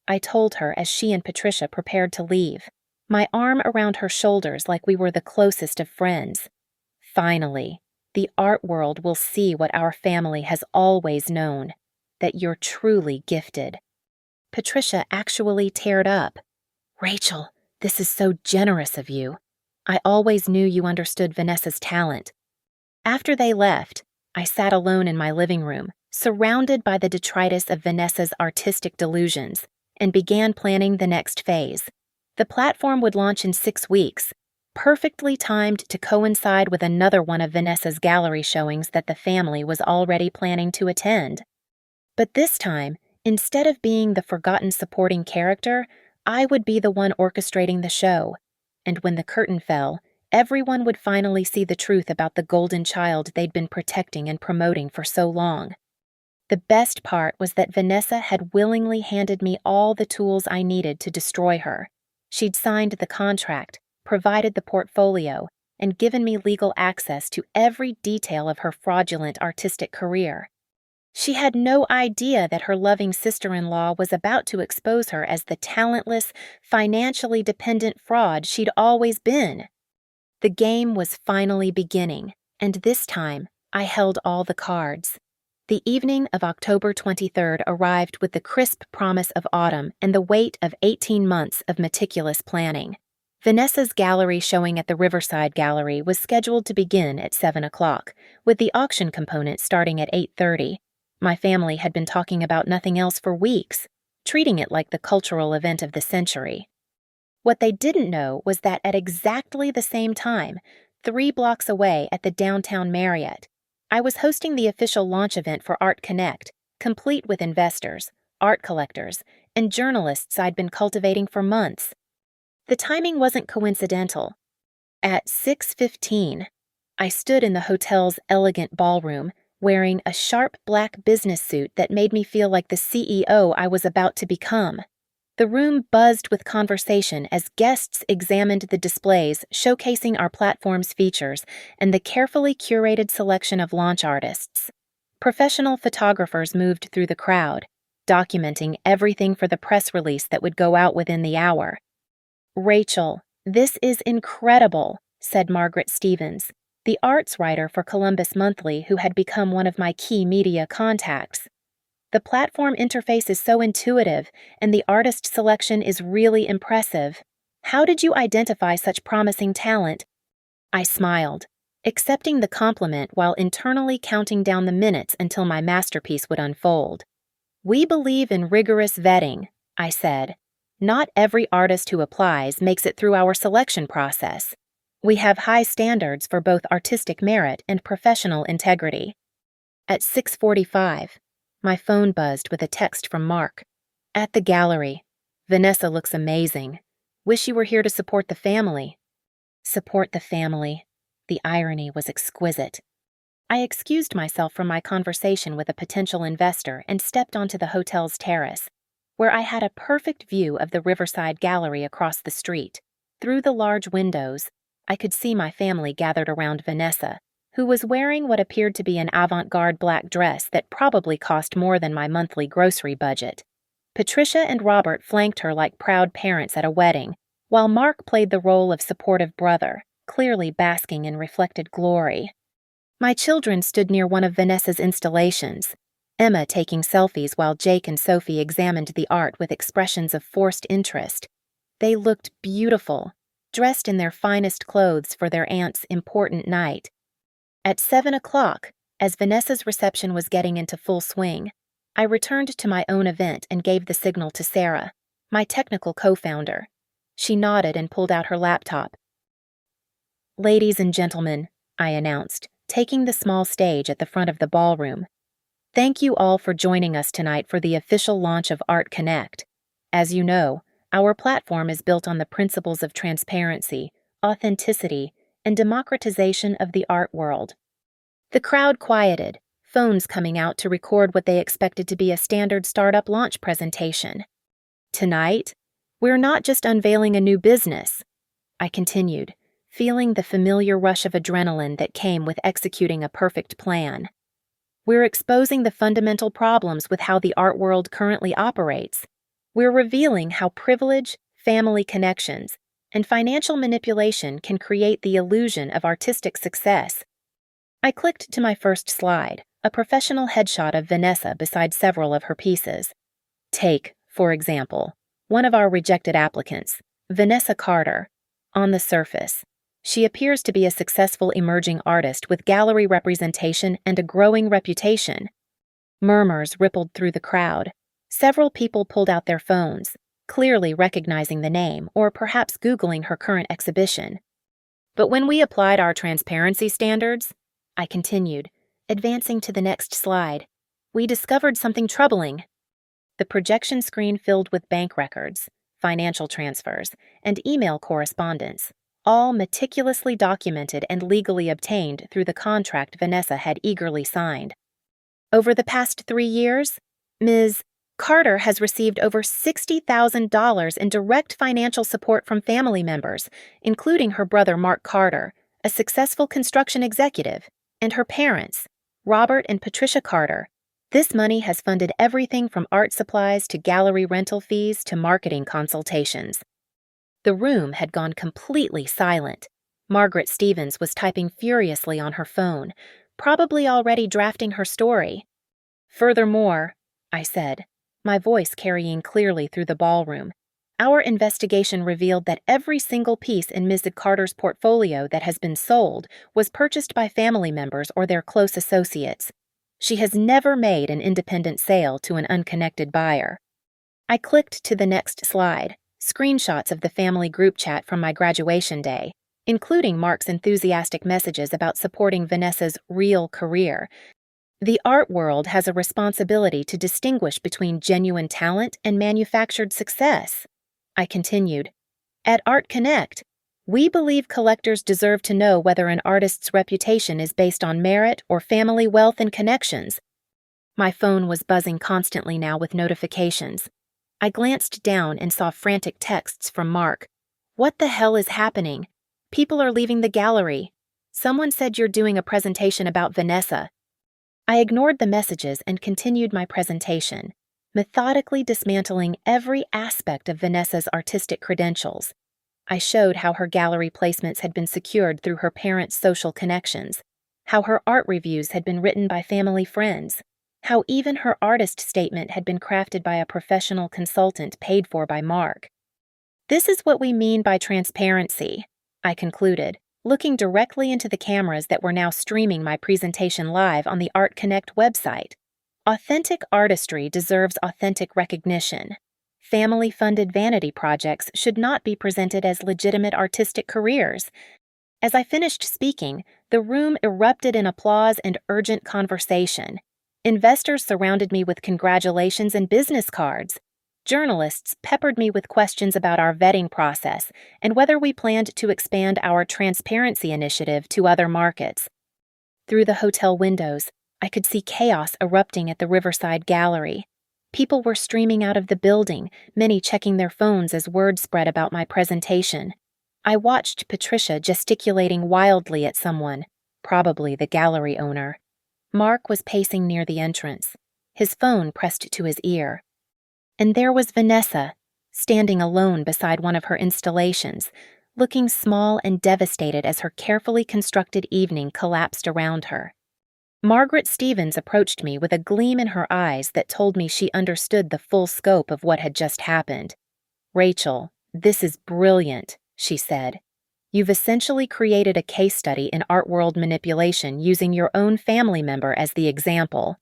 I told her as she and Patricia prepared to leave, my arm around her shoulders like we were the closest of friends. "Finally, the art world will see what our family has always known, that you're truly gifted." Patricia actually teared up. "Rachel, this is so generous of you. I always knew you understood Vanessa's talent." After they left, I sat alone in my living room, surrounded by the detritus of Vanessa's artistic delusions, and began planning the next phase. The platform would launch in 6 weeks, perfectly timed to coincide with another one of Vanessa's gallery showings that the family was already planning to attend. But this time, instead of being the forgotten supporting character, I would be the one orchestrating the show. And when the curtain fell, everyone would finally see the truth about the golden child they'd been protecting and promoting for so long. The best part was that Vanessa had willingly handed me all the tools I needed to destroy her. She'd signed the contract, provided the portfolio, and given me legal access to every detail of her fraudulent artistic career. She had no idea that her loving sister-in-law was about to expose her as the talentless, financially dependent fraud she'd always been. The game was finally beginning, and this time I held all the cards. The evening of October 23rd arrived with the crisp promise of autumn and the weight of 18 months of meticulous planning. Vanessa's gallery showing at the Riverside Gallery was scheduled to begin at 7 o'clock, with the auction component starting at 8:30. My family had been talking about nothing else for weeks, treating it like the cultural event of the century. What they didn't know was that at exactly the same time, 3 blocks away at the downtown Marriott, I was hosting the official launch event for Art Connect, complete with investors, art collectors, and journalists I'd been cultivating for months. The timing wasn't coincidental. At 6:15, I stood in the hotel's elegant ballroom, wearing a sharp black business suit that made me feel like the CEO I was about to become. The room buzzed with conversation as guests examined the displays showcasing our platform's features and the carefully curated selection of launch artists. Professional photographers moved through the crowd, documenting everything for the press release that would go out within the hour. "Rachel, this is incredible," said Margaret Stevens, the arts writer for Columbus Monthly who had become one of my key media contacts. "The platform interface is so intuitive, and the artist selection is really impressive. How did you identify such promising talent?" I smiled, accepting the compliment while internally counting down the minutes until my masterpiece would unfold. "We believe in rigorous vetting," I said. "Not every artist who applies makes it through our selection process. We have high standards for both artistic merit and professional integrity." At 6:45, my phone buzzed with a text from Mark. "At the gallery. Vanessa looks amazing. Wish you were here to support the family." Support the family. The irony was exquisite. I excused myself from my conversation with a potential investor and stepped onto the hotel's terrace, where I had a perfect view of the Riverside Gallery across the street. Through the large windows, I could see my family gathered around Vanessa, who was wearing what appeared to be an avant-garde black dress that probably cost more than my monthly grocery budget. Patricia and Robert flanked her like proud parents at a wedding, while Mark played the role of supportive brother, clearly basking in reflected glory. My children stood near one of Vanessa's installations, Emma taking selfies while Jake and Sophie examined the art with expressions of forced interest. They looked beautiful, dressed in their finest clothes for their aunt's important night. At 7 o'clock, as Vanessa's reception was getting into full swing, I returned to my own event and gave the signal to Sarah, my technical co-founder. She nodded and pulled out her laptop. "Ladies and gentlemen," I announced, taking the small stage at the front of the ballroom. "Thank you all for joining us tonight for the official launch of Art Connect. As you know, our platform is built on the principles of transparency, authenticity, and democratization of the art world." The crowd quieted, phones coming out to record what they expected to be a standard startup launch presentation. "Tonight, we're not just unveiling a new business," I continued, feeling the familiar rush of adrenaline that came with executing a perfect plan. "We're exposing the fundamental problems with how the art world currently operates. We're revealing how privilege, family connections, and financial manipulation can create the illusion of artistic success." I clicked to my first slide, a professional headshot of Vanessa beside several of her pieces. Take, for example, one of our rejected applicants, Vanessa Carter. On the surface, she appears to be a successful emerging artist with gallery representation and a growing reputation. Murmurs rippled through the crowd. Several people pulled out their phones, clearly recognizing the name or perhaps Googling her current exhibition. "But when we applied our transparency standards," I continued, advancing to the next slide, "we discovered something troubling." The projection screen filled with bank records, financial transfers, and email correspondence, all meticulously documented and legally obtained through the contract Vanessa had eagerly signed. "Over the past 3 years, Ms. Carter has received over $60,000 in direct financial support from family members, including her brother Mark Carter, a successful construction executive, and her parents, Robert and Patricia Carter. This money has funded everything from art supplies to gallery rental fees to marketing consultations." The room had gone completely silent. Margaret Stevens was typing furiously on her phone, probably already drafting her story. "Furthermore," I said, my voice carrying clearly through the ballroom, "our investigation revealed that every single piece in Ms. Carter's portfolio that has been sold was purchased by family members or their close associates. She has never made an independent sale to an unconnected buyer. I clicked to the next slide, screenshots of the family group chat from my graduation day, including Mark's enthusiastic messages about supporting Vanessa's real career. The art world has a responsibility to distinguish between genuine talent and manufactured success. I continued, At Art Connect, we believe collectors deserve to know whether an artist's reputation is based on merit or family wealth and connections. My phone was buzzing constantly now with notifications. I glanced down and saw frantic texts from Mark. What the hell is happening? People are leaving the gallery. Someone said you're doing a presentation about Vanessa. I ignored the messages and continued my presentation, methodically dismantling every aspect of Vanessa's artistic credentials. I showed how her gallery placements had been secured through her parents' social connections, how her art reviews had been written by family friends, how even her artist statement had been crafted by a professional consultant paid for by Mark. This is what we mean by transparency, I concluded, looking directly into the cameras that were now streaming my presentation live on the Art Connect website. Authentic artistry deserves authentic recognition. Family-funded vanity projects should not be presented as legitimate artistic careers. As I finished speaking, the room erupted in applause and urgent conversation. Investors surrounded me with congratulations and business cards. Journalists peppered me with questions about our vetting process and whether we planned to expand our transparency initiative to other markets. Through the hotel windows, I could see chaos erupting at the Riverside Gallery. People were streaming out of the building, many checking their phones as word spread about my presentation. I watched Patricia gesticulating wildly at someone, probably the gallery owner. Mark was pacing near the entrance, his phone pressed to his ear. And there was Vanessa, standing alone beside one of her installations, looking small and devastated as her carefully constructed evening collapsed around her. Margaret Stevens approached me with a gleam in her eyes that told me she understood the full scope of what had just happened. "Rachel, this is brilliant," she said. "You've essentially created a case study in art world manipulation using your own family member as the example."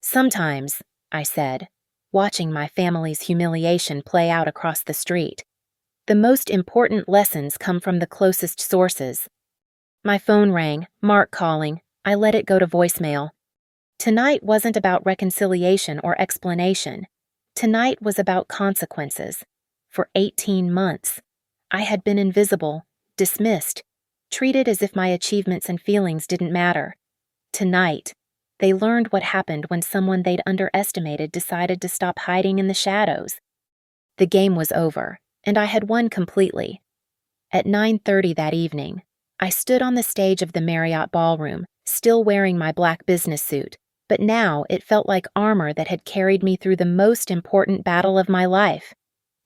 "Sometimes," I said, watching my family's humiliation play out across the street, "the most important lessons come from the closest sources." My phone rang, Mark calling. I let it go to voicemail. Tonight wasn't about reconciliation or explanation. Tonight was about consequences. For 18 months, I had been invisible, dismissed, treated as if my achievements and feelings didn't matter. Tonight, they learned what happened when someone they'd underestimated decided to stop hiding in the shadows. The game was over, and I had won completely. At 9:30 that evening, I stood on the stage of the Marriott Ballroom, still wearing my black business suit, but now it felt like armor that had carried me through the most important battle of my life.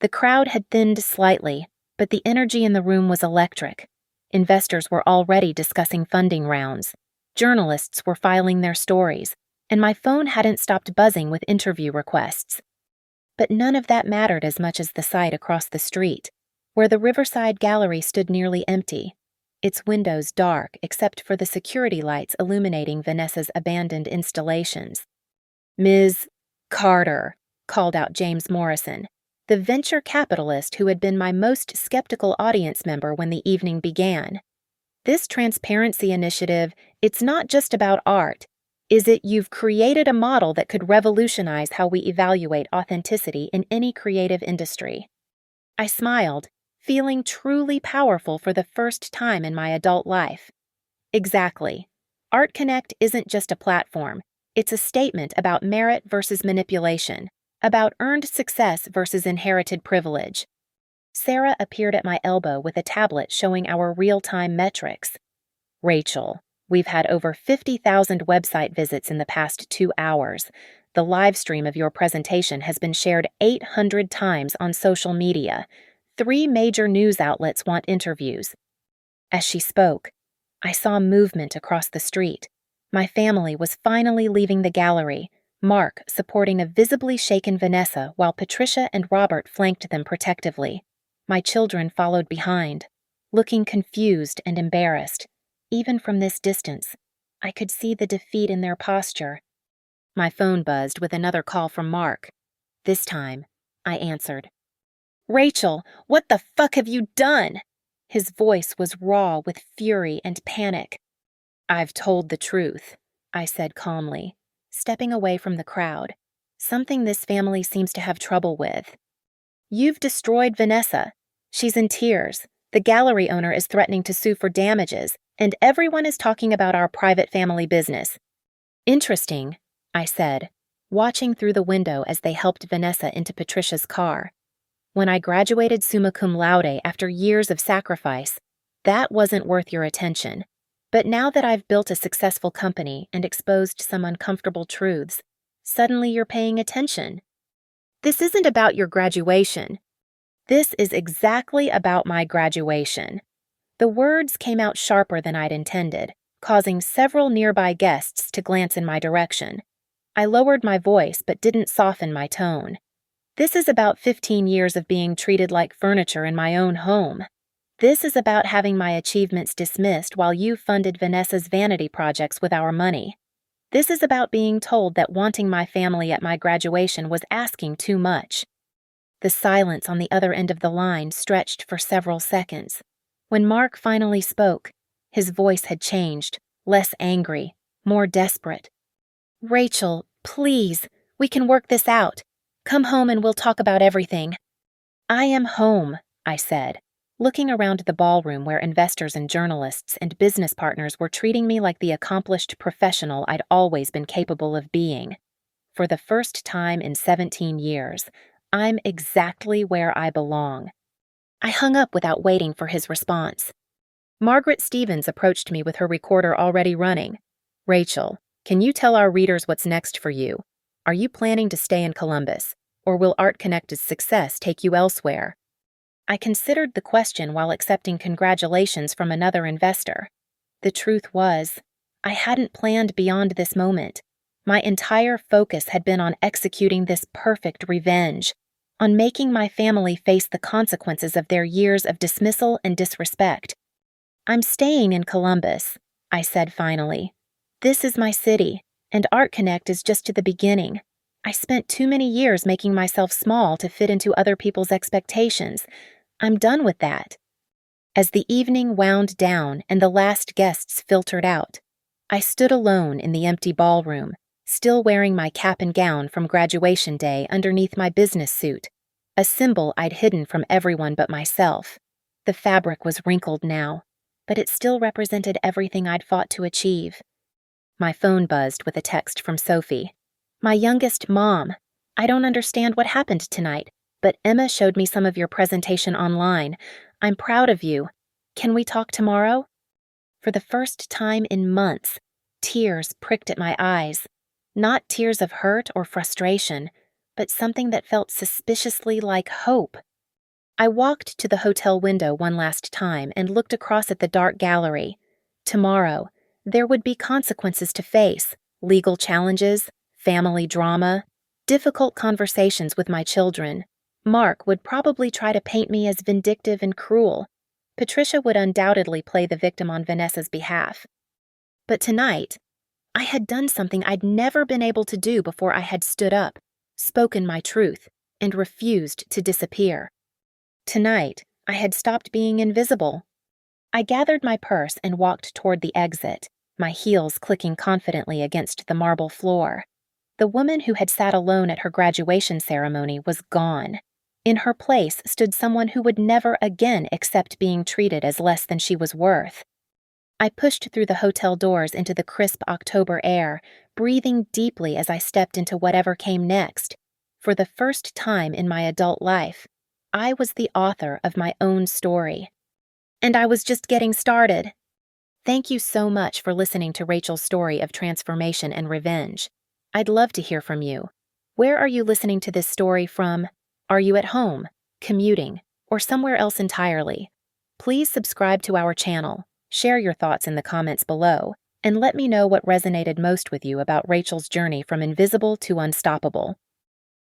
The crowd had thinned slightly, but the energy in the room was electric. Investors were already discussing funding rounds. Journalists were filing their stories, and my phone hadn't stopped buzzing with interview requests. But none of that mattered as much as the sight across the street, where the Riverside Gallery stood nearly empty, its windows dark except for the security lights illuminating Vanessa's abandoned installations. "Ms. Carter," called out James Morrison, the venture capitalist who had been my most skeptical audience member when the evening began. "This transparency initiative, it's not just about art. Is it you've created a model that could revolutionize how we evaluate authenticity in any creative industry?" I smiled, feeling truly powerful for the first time in my adult life. Exactly. Art Connect isn't just a platform. It's a statement about merit versus manipulation, about earned success versus inherited privilege. Sarah appeared at my elbow with a tablet showing our real-time metrics. "Rachel, we've had over 50,000 website visits in the past 2 hours. The live stream of your presentation has been shared 800 times on social media. 3 major news outlets want interviews." As she spoke, I saw movement across the street. My family was finally leaving the gallery, Mark supporting a visibly shaken Vanessa while Patricia and Robert flanked them protectively. My children followed behind, looking confused and embarrassed. Even from this distance, I could see the defeat in their posture, My phone buzzed with another call from Mark. This time, I answered. "Rachel, what the fuck have you done?" His voice was raw with fury and panic. "I've told the truth," I said calmly, stepping away from the crowd, something this family seems to have trouble with. "You've destroyed Vanessa. She's in tears. The gallery owner is threatening to sue for damages, and everyone is talking about our private family business." "Interesting," I said, watching through the window as they helped Vanessa into Patricia's car. "When I graduated summa cum laude after years of sacrifice, that wasn't worth your attention. But now that I've built a successful company and exposed some uncomfortable truths, suddenly you're paying attention. This isn't about your graduation. This is exactly about my graduation." The words came out sharper than I'd intended, causing several nearby guests to glance in my direction. I lowered my voice but didn't soften my tone. "This is about 15 years of being treated like furniture in my own home. This is about having my achievements dismissed while you funded Vanessa's vanity projects with our money. This is about being told that wanting my family at my graduation was asking too much." The silence on the other end of the line stretched for several seconds. When Mark finally spoke, his voice had changed, less angry, more desperate. "Rachel, please, we can work this out. Come home and we'll talk about everything." "I am home," I said, looking around the ballroom where investors and journalists and business partners were treating me like the accomplished professional I'd always been capable of being. For the first time in 17 years, I'm exactly where I belong. I hung up without waiting for his response. Margaret Stevens approached me with her recorder already running. "Rachel, can you tell our readers what's next for you? Are you planning to stay in Columbus, or will Art Connect's success take you elsewhere?" I considered the question while accepting congratulations from another investor. The truth was, I hadn't planned beyond this moment. My entire focus had been on executing this perfect revenge, on making my family face the consequences of their years of dismissal and disrespect. "I'm staying in Columbus," I said finally. "This is my city, and Art Connect is just to the beginning. I spent too many years making myself small to fit into other people's expectations. I'm done with that." As the evening wound down and the last guests filtered out, I stood alone in the empty ballroom, still wearing my cap and gown from graduation day underneath my business suit, a symbol I'd hidden from everyone but myself. The fabric was wrinkled now, but it still represented everything I'd fought to achieve. My phone buzzed with a text from Sophie. "My youngest mom, I don't understand what happened tonight, but Emma showed me some of your presentation online. I'm proud of you. Can we talk tomorrow?" For the first time in months, tears pricked at my eyes. Not tears of hurt or frustration, but something that felt suspiciously like hope. I walked to the hotel window one last time and looked across at the dark gallery. Tomorrow, there would be consequences to face, legal challenges, family drama, difficult conversations with my children. Mark would probably try to paint me as vindictive and cruel. Patricia would undoubtedly play the victim on Vanessa's behalf. But tonight, I had done something I'd never been able to do before I had stood up, spoken my truth, and refused to disappear. Tonight, I had stopped being invisible. I gathered my purse and walked toward the exit, my heels clicking confidently against the marble floor. The woman who had sat alone at her graduation ceremony was gone. In her place stood someone who would never again accept being treated as less than she was worth. I pushed through the hotel doors into the crisp October air, breathing deeply as I stepped into whatever came next. For the first time in my adult life, I was the author of my own story. And I was just getting started. Thank you so much for listening to Rachel's story of transformation and revenge. I'd love to hear from you. Where are you listening to this story from? Are you at home, commuting, or somewhere else entirely? Please subscribe to our channel, share your thoughts in the comments below, and let me know what resonated most with you about Rachel's journey from invisible to unstoppable.